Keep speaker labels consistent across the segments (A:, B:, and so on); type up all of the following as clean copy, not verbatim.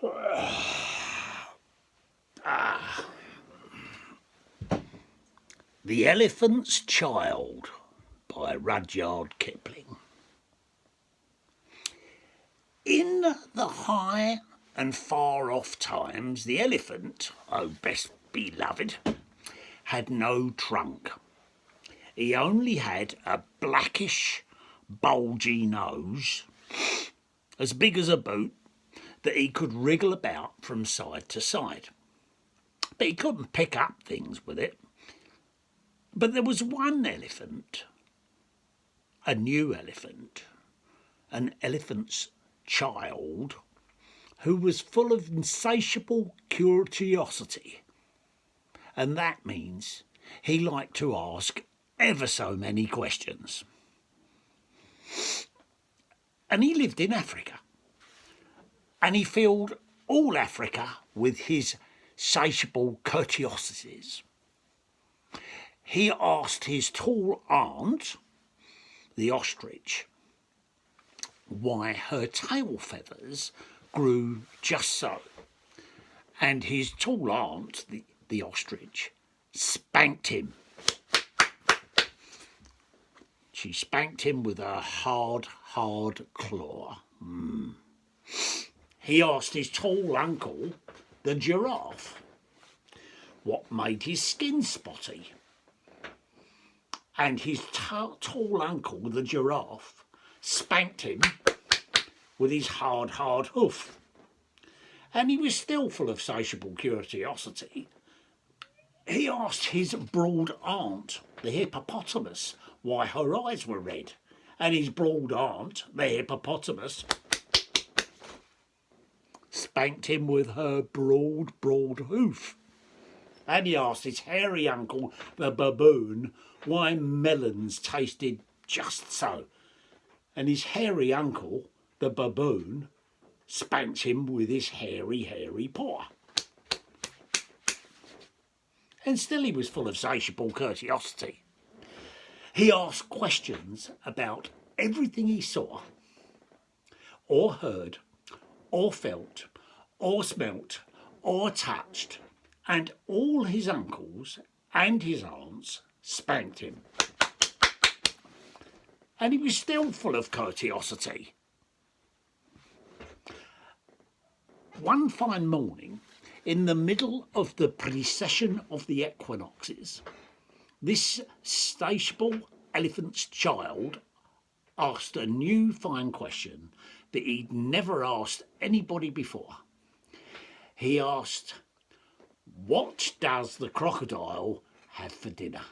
A: The Elephant's Child by Rudyard Kipling. In the high and far off times, the elephant, oh best beloved, had no trunk. He only had a blackish, bulgy nose, as big as a boot, that he could wriggle about from side to side. But he couldn't pick up things with it. But there was one elephant, a new elephant, an elephant's child, who was full of insatiable curiosity. And that means he liked to ask ever so many questions. And he lived in Africa. And he filled all Africa with his satiable curiosities. He asked his tall aunt, the ostrich, why her tail feathers grew just so. And his tall aunt, the ostrich, spanked him. She spanked him with a hard claw. He asked his tall uncle, the giraffe, what made his skin spotty. And his tall uncle, the giraffe, spanked him with his hard hoof. And he was still full of satiable curiosity. He asked his broad aunt, the hippopotamus, why her eyes were red. And his broad aunt, the hippopotamus, spanked him with her broad hoof. And he asked his hairy uncle, the baboon, why melons tasted just so. And his hairy uncle, the baboon, spanked him with his hairy paw. And still he was full of satiable curiosity. He asked questions about everything he saw, or heard, or felt, or smelt, or touched, and all his uncles and his aunts spanked him. And he was still full of curiosity. One fine morning, in the middle of the precession of the equinoxes, this satiable elephant's child asked a new fine question that he'd never asked anybody before. He asked, what does the crocodile have for dinner?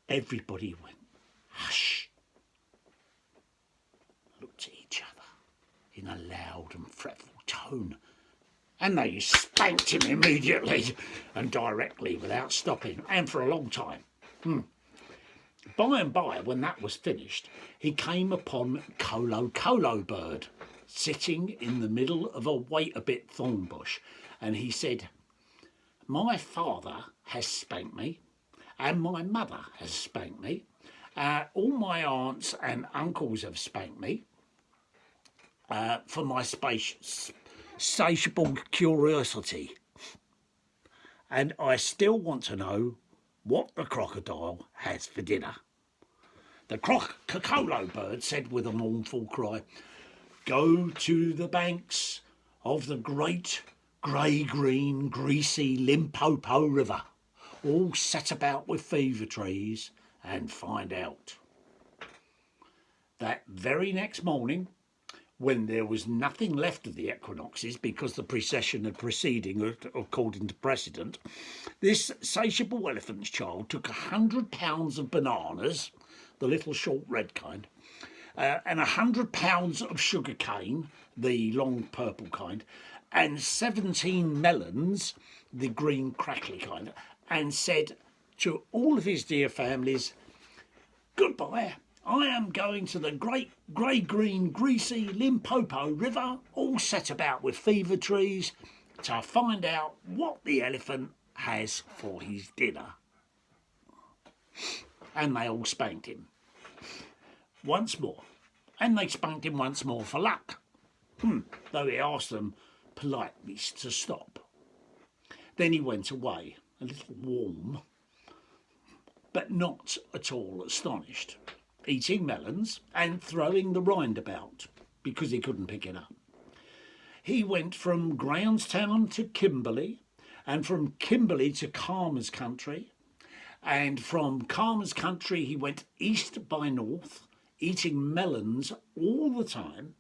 A: Everybody went, hush, looked at each other in a loud and fretful tone, and they spanked him immediately and directly without stopping, and for a long time. By and by, when that was finished, he came upon Colo bird sitting in the middle of a wait-a-bit thorn bush, and he said, my father has spanked me, and my mother has spanked me. All my aunts and uncles have spanked me for my satiable curiosity. And I still want to know what the crocodile has for dinner. The Colo bird said with a mournful cry, go to the banks of the great grey-green, greasy Limpopo River, all set about with fever trees, and find out. That very next morning, when there was nothing left of the equinoxes because the precession had proceeding according to precedent, this satiable elephant's child took 100 pounds of bananas, the little short red kind, and 100 pounds of sugar cane, the long purple kind, and 17 melons, the green crackly kind, and said to all of his dear families, goodbye, I am going to the great grey-green, greasy Limpopo River, all set about with fever trees, to find out what the elephant has for his dinner. And they all spanked him. Once more, and they spanked him once more for luck, though he asked them politely to stop. Then he went away, a little warm, but not at all astonished, eating melons and throwing the rind about because he couldn't pick it up. He went from Groundstown to Kimberley, and from Kimberley to Calmer's Country, and from Calmer's Country he went east by north, eating melons all the time,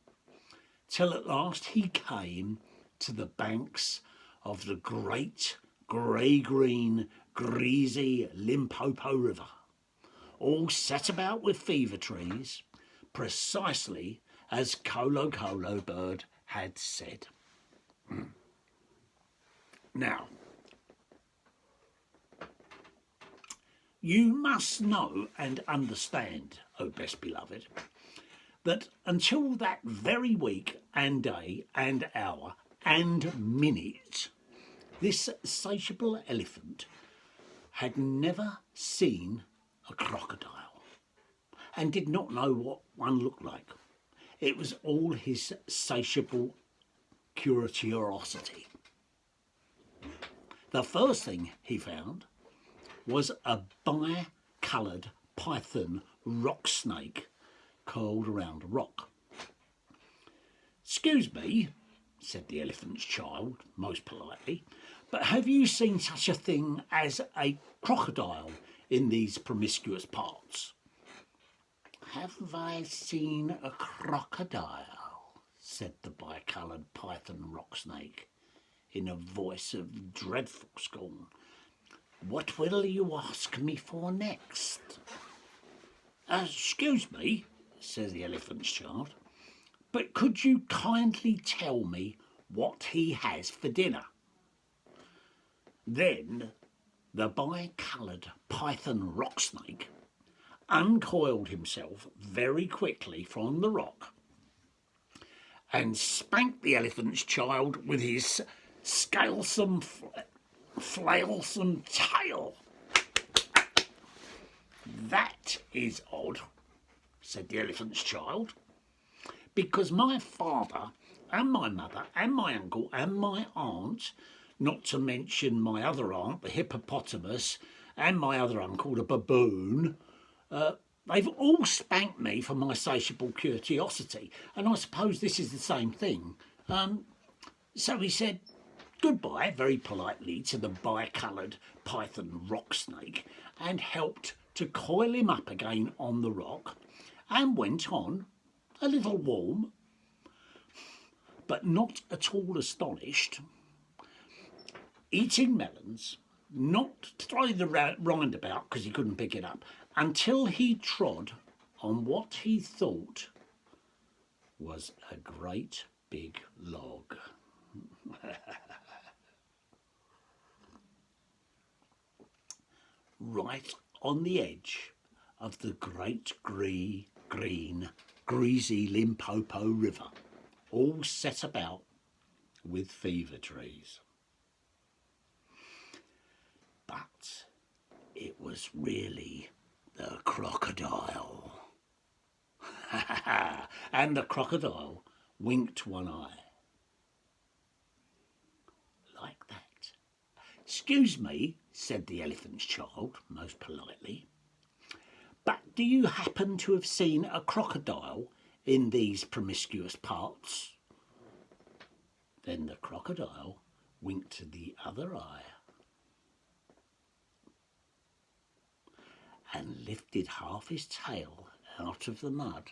A: till at last he came to the banks of the great grey-green, greasy Limpopo River, all set about with fever trees, precisely as Colo Colo Bird had said. Now, you must know and understand, O best beloved, that until that very week and day and hour and minute, this satiable elephant had never seen a crocodile and did not know what one looked like. It was all his satiable curiosity. The first thing he found was a bi-coloured python rock snake curled around a rock. "Excuse me," said the elephant's child most politely, "but have you seen such a thing as a crocodile in these promiscuous parts?" "Have I seen a crocodile?" said the bi-coloured python rock snake in a voice of dreadful scorn. "What will you ask me for next?" "Excuse me," says the elephant's child, "but could you kindly tell me what he has for dinner?" Then the bi-coloured python rock snake uncoiled himself very quickly from the rock and spanked the elephant's child with his scalesome, flailsome tail. "That is odd," said the elephant's child, "because my father and my mother and my uncle and my aunt, not to mention my other aunt, the hippopotamus, and my other uncle, the baboon, they've all spanked me for my satiable curiosity, and I suppose this is the same thing." So he said goodbye very politely to the bi-coloured python rock snake and helped to coil him up again on the rock, and went on, a little warm, but not at all astonished, eating melons, not throwing the rind about because he couldn't pick it up, until he trod on what he thought was a great big log. Right on the edge of the great green, greasy Limpopo River, all set about with fever trees. But it was really the crocodile. And the crocodile winked one eye. Like that. "Excuse me," said the elephant's child most politely, "but do you happen to have seen a crocodile in these promiscuous parts?" Then the crocodile winked the other eye and lifted half his tail out of the mud,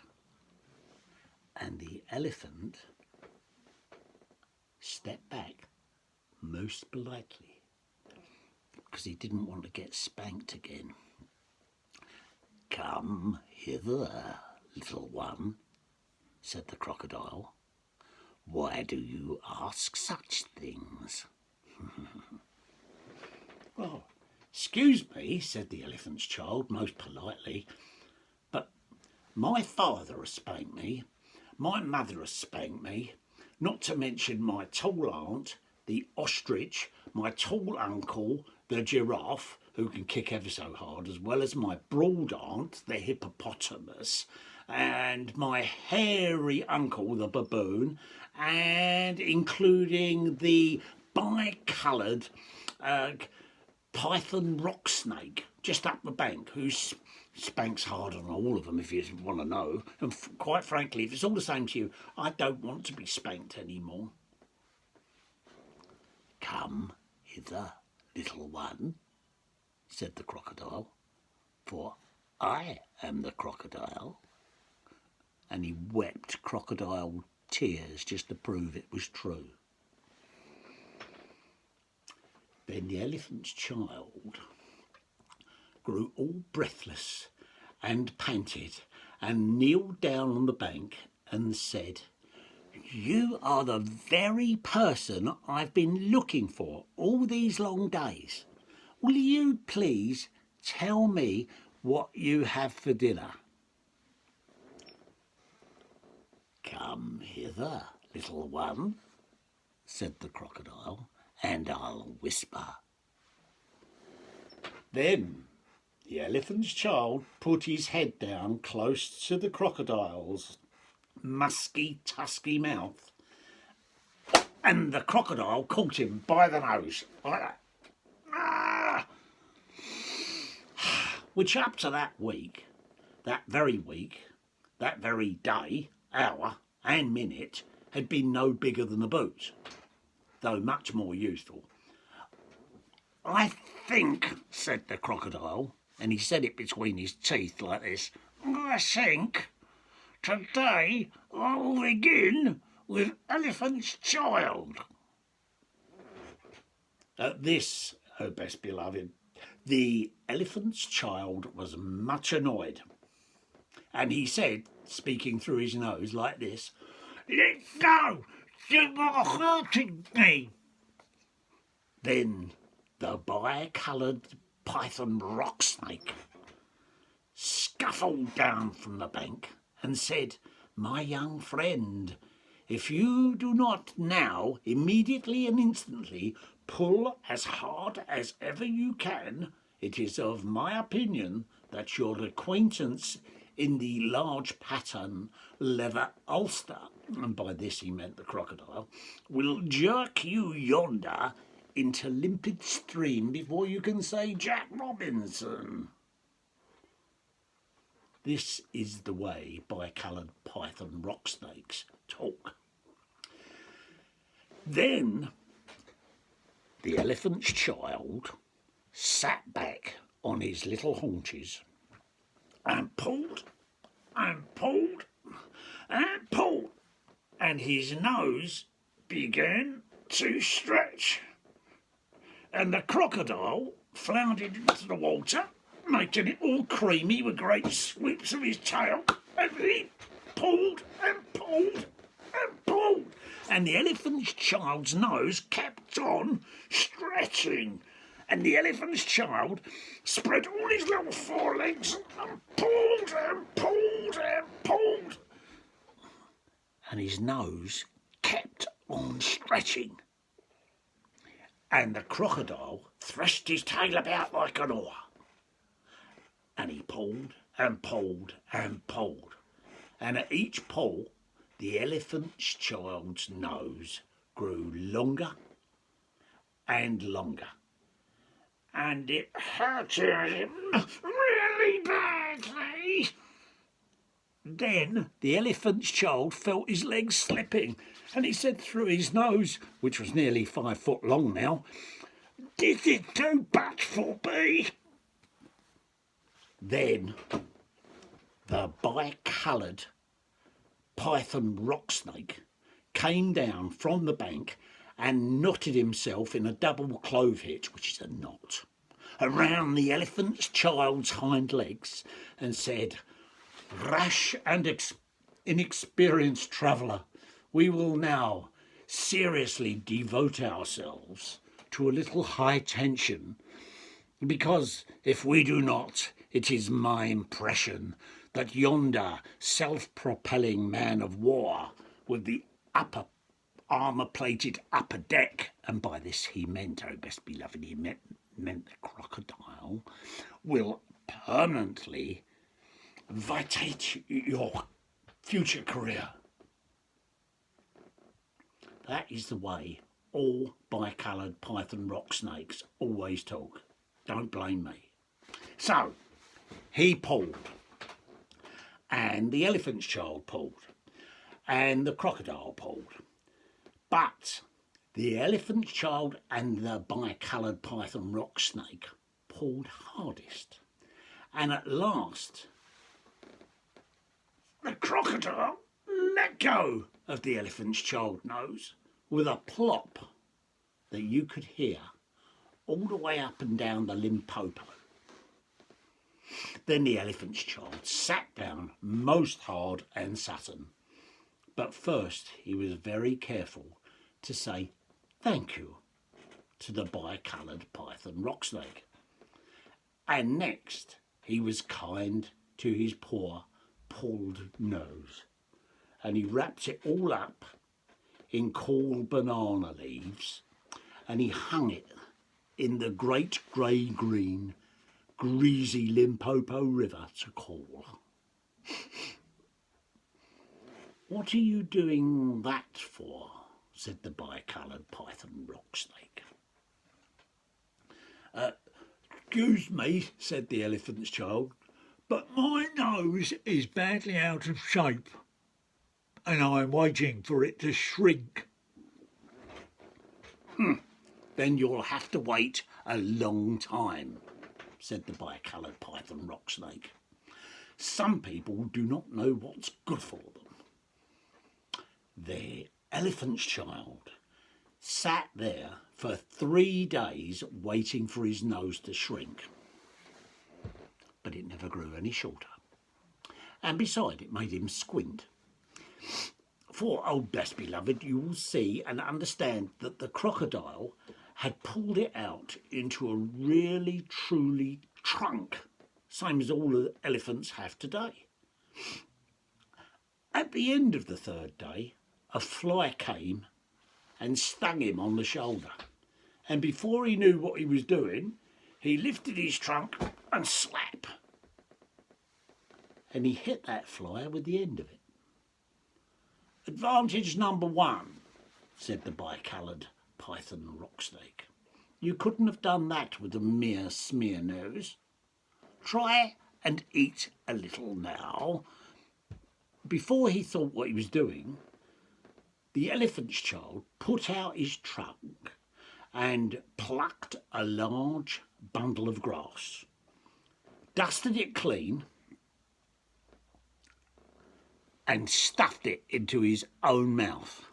A: and the elephant stepped back most politely because he didn't want to get spanked again. "Come hither, little one," said the crocodile. "Why do you ask such things?" "Oh, excuse me," said the elephant's child most politely, "but my father has spanked me, my mother has spanked me, not to mention my tall aunt, the ostrich, my tall uncle, the giraffe, who can kick ever so hard, as well as my broad aunt, the hippopotamus, and my hairy uncle, the baboon, and including the bi-coloured python rock snake just up the bank, who spanks harder than all of them, if you want to know. And quite frankly, if it's all the same to you, I don't want to be spanked anymore. Come hither, little one, said the crocodile, for I am the crocodile. And he wept crocodile tears just to prove it was true. Then the elephant's child grew all breathless and panted and kneeled down on the bank and said, "You are the very person I've been looking for all these long days. Will you please tell me what you have for dinner?" "Come hither, little one," said the crocodile, "and I'll whisper." Then the elephant's child put his head down close to the crocodile's musky, tusky mouth, and the crocodile caught him by the nose, like that. Which up to that very day, hour and minute, had been no bigger than a boot, though much more useful. "I think," said the crocodile, and he said it between his teeth like this, "I think today I will begin with elephant's child." At this, O best beloved, the elephant's child was much annoyed, and he said, speaking through his nose like this, "Let go! You are hurting me." Then the bi-coloured python rock snake scuffled down from the bank and said, "My young friend, if you do not now immediately and instantly pull as hard as ever you can, it is of my opinion that your acquaintance in the large pattern leather ulster," and by this he meant the crocodile, "will jerk you yonder into limpid stream before you can say Jack Robinson." This is the way bi-coloured python rock snakes talk. Then the elephant's child sat back on his little haunches and pulled and pulled and pulled, and his nose began to stretch. And the crocodile floundered into the water, making it all creamy with great sweeps of his tail, and he pulled and pulled and pulled, and the elephant's child's nose kept on stretching, and the elephant's child spread all his little forelegs and pulled and pulled and pulled, and his nose kept on stretching. And the crocodile threshed his tail about like an oar, and he pulled and pulled and pulled, and at each pull the elephant's child's nose grew longer and longer, and it hurted him really badly. Then the elephant's child felt his legs slipping, and he said through his nose, which was nearly 5 foot long now, "Did it do but for me?" Then the bi-coloured python rock snake came down from the bank and knotted himself in a double clove hitch, which is a knot, around the elephant's child's hind legs, and said, "Rash and inexperienced traveller, we will now seriously devote ourselves to a little high tension, because if we do not, it is my impression that yonder self-propelling man of war with the upper armour-plated upper deck," and by this he meant, oh best beloved, he meant the crocodile, "will permanently vitate your future career. That is the way all bicoloured python rock snakes always talk. Don't blame me. So, he pulled, and the elephant's child pulled, and the crocodile pulled. But the elephant's child and the bicoloured python rock snake pulled hardest. And at last, the crocodile let go of the elephant's child nose with a plop that you could hear all the way up and down the Limpopo. Then the elephant's child sat down most hard and sudden. But first he was very careful to say thank you to the bicoloured python rock snake. And next he was kind to his poor pulled nose, and he wrapped it all up in cool banana leaves, and he hung it in the great grey-green, greasy Limpopo River to cool. "What are you doing that for?" said the bicoloured python rock snake. "Excuse me," said the elephant's child, "but my nose is badly out of shape, and I'm waiting for it to shrink." "Then you'll have to wait a long time," said the bicoloured python rock snake. "Some people do not know what's good for them." The elephant's child sat there for 3 days waiting for his nose to shrink, but it never grew any shorter. And beside, it made him squint. For, oh best beloved, you will see and understand that the crocodile had pulled it out into a really truly trunk, same as all the elephants have today. At the end of the 3rd day, a fly came and stung him on the shoulder, and before he knew what he was doing, he lifted his trunk and slap, and he hit that fly with the end of it. "Advantage number 1, said the bicoloured python rock snake. "You couldn't have done that with a mere smear nose. Try and eat a little now." Before he thought what he was doing, the elephant's child put out his trunk and plucked a large bundle of grass, dusted it clean, and stuffed it into his own mouth.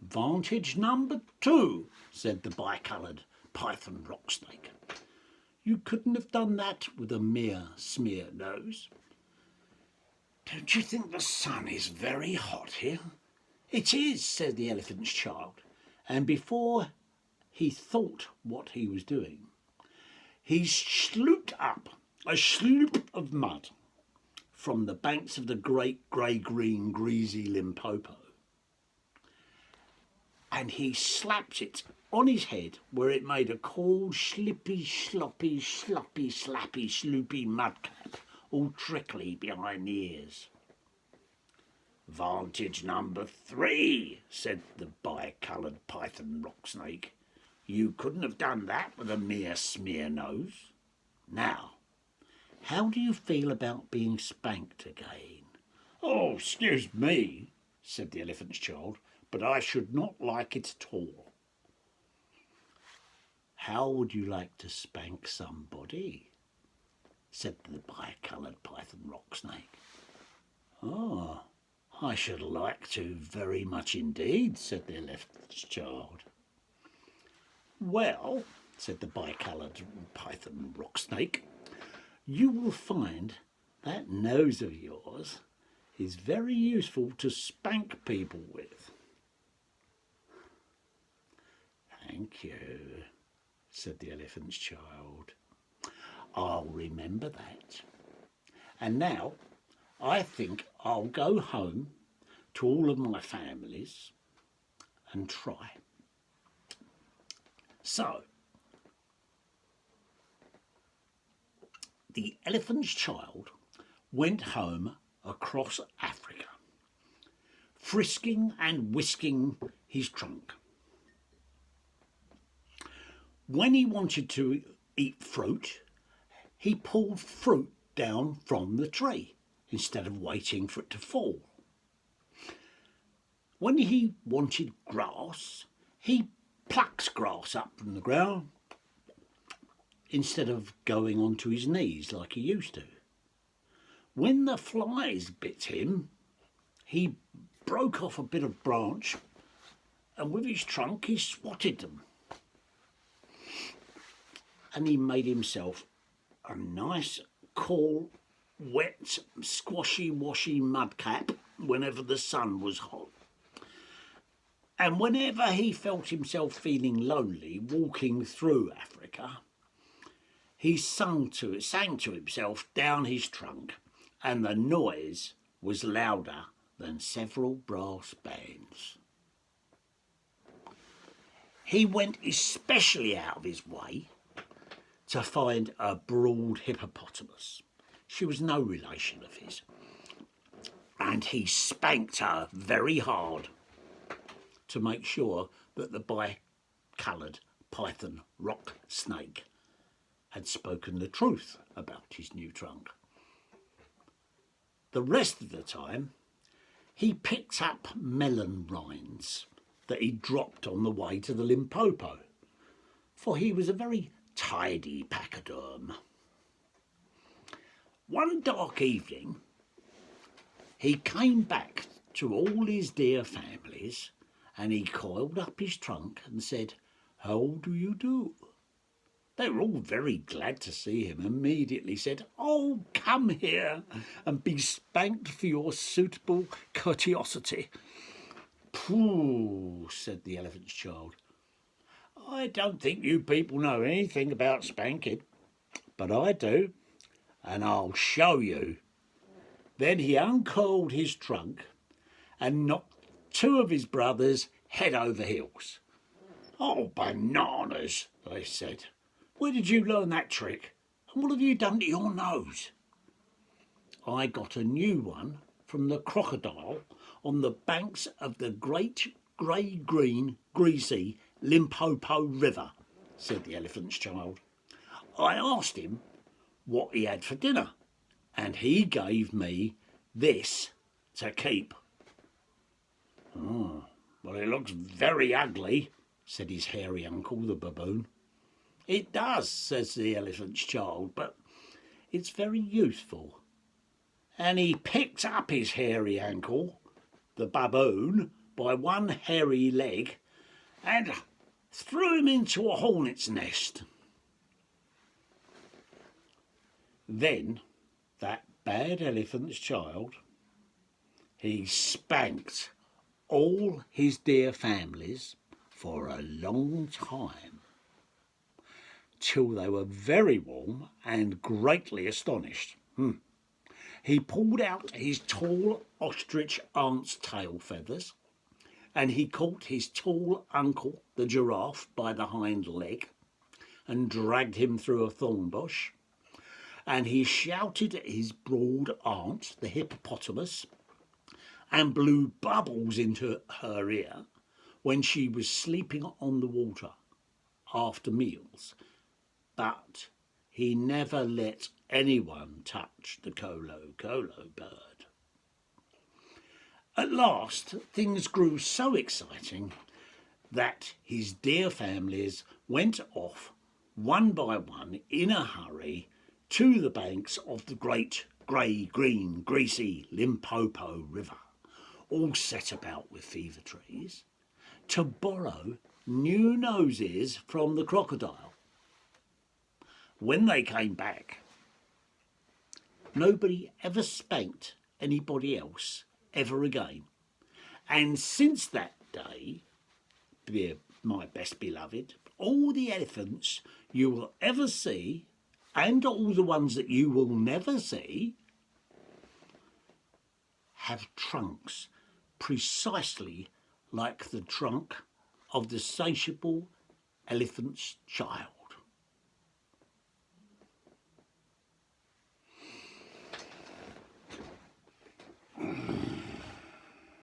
A: "Advantage number 2, said the bicoloured python rock snake. "You couldn't have done that with a mere smear nose. Don't you think the sun is very hot here?" "It is," said the elephant's child, and before he thought what he was doing, he slooped up a sloop of mud from the banks of the great grey-green greasy Limpopo, and he slapped it on his head where it made a cool, slippy, sloppy, sloppy, slappy, sloopy mudcap, all trickly behind the ears. "Vantage number 3, said the bicoloured python rock snake. "You couldn't have done that with a mere smear nose. Now, how do you feel about being spanked again?" "Oh, excuse me," said the elephant's child, "but I should not like it at all." "How would you like to spank somebody?" said the bicoloured python rock snake. "Oh, I should like to very much indeed," said the elephant's child. "Well," said the bicoloured python rock snake, "you will find that nose of yours is very useful to spank people with." "Thank you," said the elephant's child. "I'll remember that. And now I think I'll go home to all of my families and try." So the elephant's child went home across Africa, frisking and whisking his trunk. When he wanted to eat fruit, he pulled fruit down from the tree instead of waiting for it to fall. When he wanted grass, he plucks grass up from the ground instead of going onto his knees like he used to. When the flies bit him, he broke off a bit of branch and with his trunk he swatted them. And he made himself a nice, cool, wet, squashy-washy mud cap whenever the sun was hot. And whenever he felt himself feeling lonely walking through Africa, he sang to himself down his trunk, and the noise was louder than several brass bands. He went especially out of his way to find a broad hippopotamus. She was no relation of his, and he spanked her very hard to make sure that the bi-coloured python rock snake had spoken the truth about his new trunk. The rest of the time, he picked up melon rinds that he dropped on the way to the Limpopo, for he was a very tidy pachyderm. One dark evening, he came back to all his dear families, and he coiled up his trunk and said, "How do you do?" They were all very glad to see him, and immediately said, "Oh, come here and be spanked for your suitable courteosity." "Pooh," said the elephant's child. "I don't think you people know anything about spanking, but I do, and I'll show you." Then he uncoiled his trunk and knocked two of his brothers head over heels. "Oh, bananas," they said. "Where did you learn that trick? And what have you done to your nose?" "I got a new one from the crocodile on the banks of the great grey-green, greasy Limpopo River," said the elephant's child. "I asked him what he had for dinner, and he gave me this to keep." "Oh, well, it looks very ugly," said his hairy uncle, the baboon. "It does," says the elephant's child, "but it's very useful." And he picked up his hairy uncle, the baboon, by one hairy leg and threw him into a hornet's nest. Then that bad elephant's child, he spanked all his dear families for a long time, till they were very warm and greatly astonished. He pulled out his tall ostrich aunt's tail feathers, and he caught his tall uncle, the giraffe, by the hind leg and dragged him through a thorn bush, and he shouted at his broad aunt, the hippopotamus, and blew bubbles into her ear when she was sleeping on the water after meals. But he never let anyone touch the Colo bird. At last, things grew so exciting that his dear families went off one by one in a hurry to the banks of the great grey-green, greasy Limpopo River, all set about with fever trees, to borrow new noses from the crocodile. When they came back, nobody ever spanked anybody else ever again. And since that day, my best beloved, all the elephants you will ever see, and all the ones that you will never see, have trunks precisely like the trunk of the satiable elephant's child.